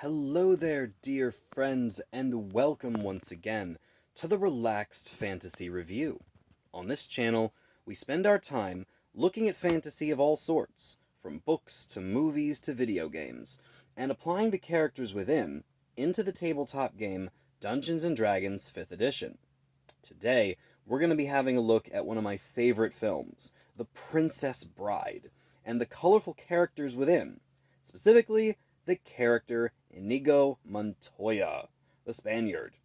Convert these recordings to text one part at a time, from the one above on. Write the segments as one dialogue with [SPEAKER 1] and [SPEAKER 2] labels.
[SPEAKER 1] Hello there, dear friends, and welcome once again to the Relaxed Fantasy Review. On this channel, we spend our time looking at fantasy of all sorts, from books to movies to video games, and applying the characters within into the tabletop game Dungeons & Dragons 5th Edition. Today, we're going to be having a look at one of my favorite films, The Princess Bride, and the colorful characters within, specifically the character Inigo Montoya, the Spaniard.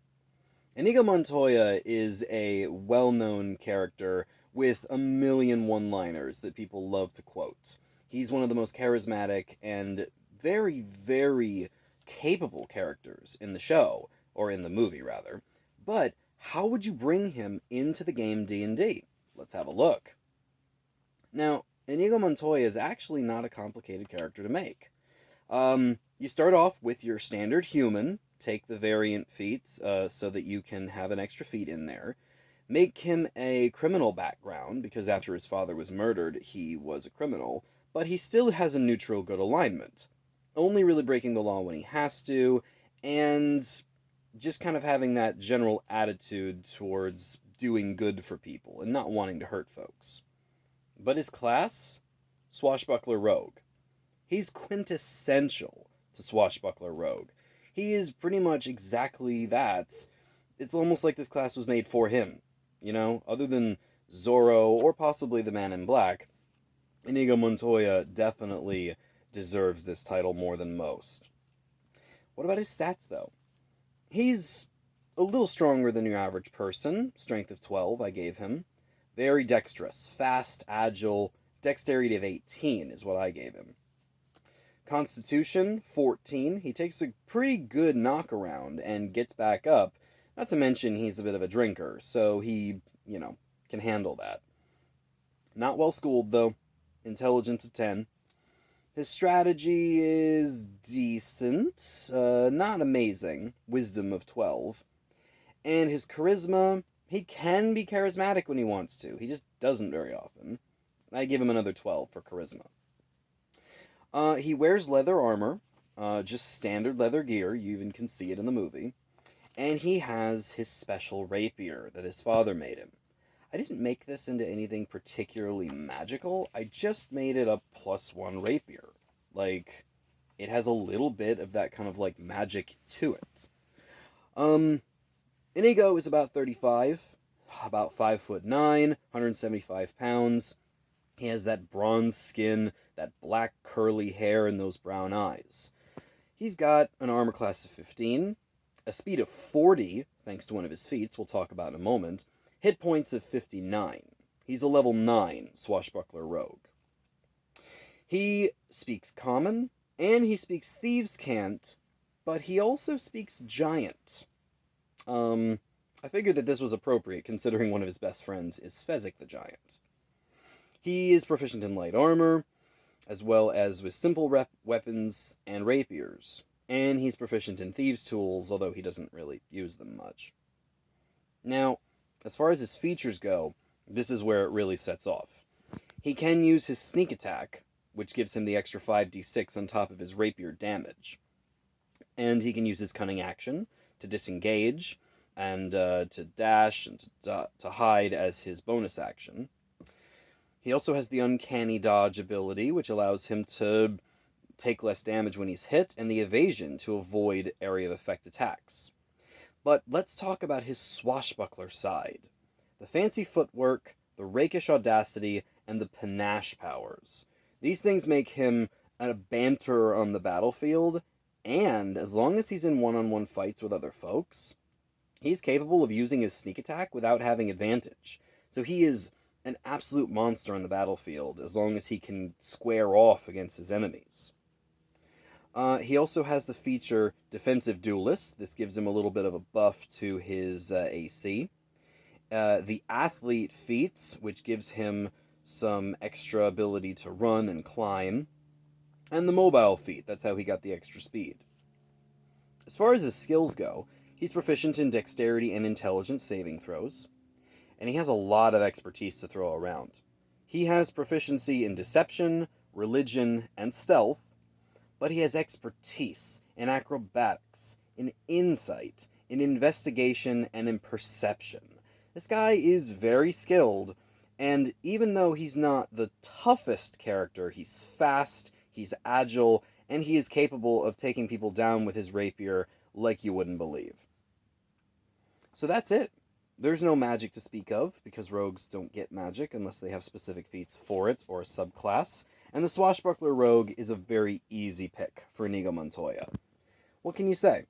[SPEAKER 1] Inigo Montoya is a well-known character with a million one-liners that people love to quote. He's one of the most charismatic and very, very capable characters in the show, or in the movie, rather. But how would you bring him into the game D&D? Let's have a look. Now, Inigo Montoya is actually not a complicated character to make. You start off with your standard human, take the variant feats so that you can have an extra feat in there. Make him a criminal background, because after his father was murdered, he was a criminal, but he still has a neutral good alignment. Only really breaking the law when he has to, and just kind of having that general attitude towards doing good for people and not wanting to hurt folks. But his class? Swashbuckler Rogue. He's quintessential to Swashbuckler Rogue. He is pretty much exactly that. It's almost like this class was made for him. You know, other than Zorro or possibly the Man in Black, Inigo Montoya definitely deserves this title more than most. What about his stats, though? He's a little stronger than your average person. Strength of 12, I gave him. Very dexterous, fast, agile, dexterity of 18 is what I gave him. Constitution, 14. He takes a pretty good knockaround and gets back up. Not to mention he's a bit of a drinker, so he, can handle that. Not well schooled, though. Intelligence of 10. His strategy is decent, not amazing. Wisdom of 12. And his charisma, he can be charismatic when he wants to. He just doesn't very often. I give him another 12 for charisma. He wears leather armor, just standard leather gear. You even can see it in the movie. And he has his special rapier that his father made him. I didn't make this into anything particularly magical. I just made it a +1 rapier. Like, it has a little bit of that kind of, magic to it. Inigo is about 35, about 5'9", 175 pounds. He has that bronze skin, that black curly hair, and those brown eyes. He's got an armor class of 15, a speed of 40, thanks to one of his feats we'll talk about in a moment, hit points of 59. He's a level 9 Swashbuckler Rogue. He speaks Common, and he speaks Thieves' Cant, but he also speaks Giant. I figured that this was appropriate, considering one of his best friends is Fezzik the Giant. He is proficient in light armor, as well as with simple weapons and rapiers, and he's proficient in thieves' tools, although he doesn't really use them much. Now, as far as his features go, this is where it really sets off. He can use his sneak attack, which gives him the extra 5d6 on top of his rapier damage. And he can use his cunning action to disengage, and to dash, and to hide as his bonus action. He also has the Uncanny Dodge ability, which allows him to take less damage when he's hit, and the Evasion to avoid area of effect attacks. But let's talk about his swashbuckler side. The fancy footwork, the rakish audacity, and the panache powers. These things make him a banter on the battlefield, and as long as he's in one-on-one fights with other folks, he's capable of using his sneak attack without having advantage. So he is an absolute monster on the battlefield, as long as he can square off against his enemies. He also has the feature Defensive Duelist. This gives him a little bit of a buff to his AC. The Athlete feats, which gives him some extra ability to run and climb. And the Mobile feat, that's how he got the extra speed. As far as his skills go, he's proficient in Dexterity and Intelligence saving throws, and he has a lot of expertise to throw around. He has proficiency in Deception, Religion, and Stealth, but he has expertise in acrobatics, in insight, in investigation, and in perception. This guy is very skilled, and even though he's not the toughest character, he's fast, he's agile, and he is capable of taking people down with his rapier like you wouldn't believe. So that's it. There's no magic to speak of, because rogues don't get magic unless they have specific feats for it or a subclass, and the Swashbuckler Rogue is a very easy pick for Inigo Montoya. What can you say?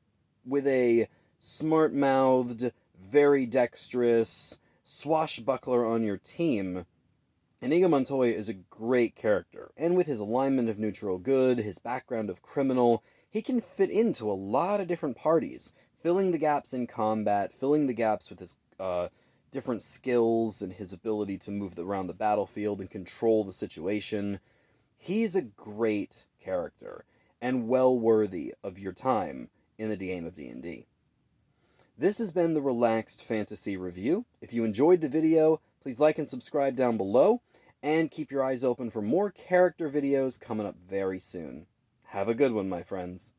[SPEAKER 1] With a smart-mouthed, very dexterous swashbuckler on your team, Inigo Montoya is a great character, and with his alignment of neutral good, his background of criminal, he can fit into a lot of different parties, filling the gaps in combat, filling the gaps with his different skills and his ability to move around the battlefield and control the situation. He's a great character, and well worthy of your time in the game of D&D. This has been the Relaxed Fantasy Review. If you enjoyed the video, please like and subscribe down below, and keep your eyes open for more character videos coming up very soon. Have a good one, my friends.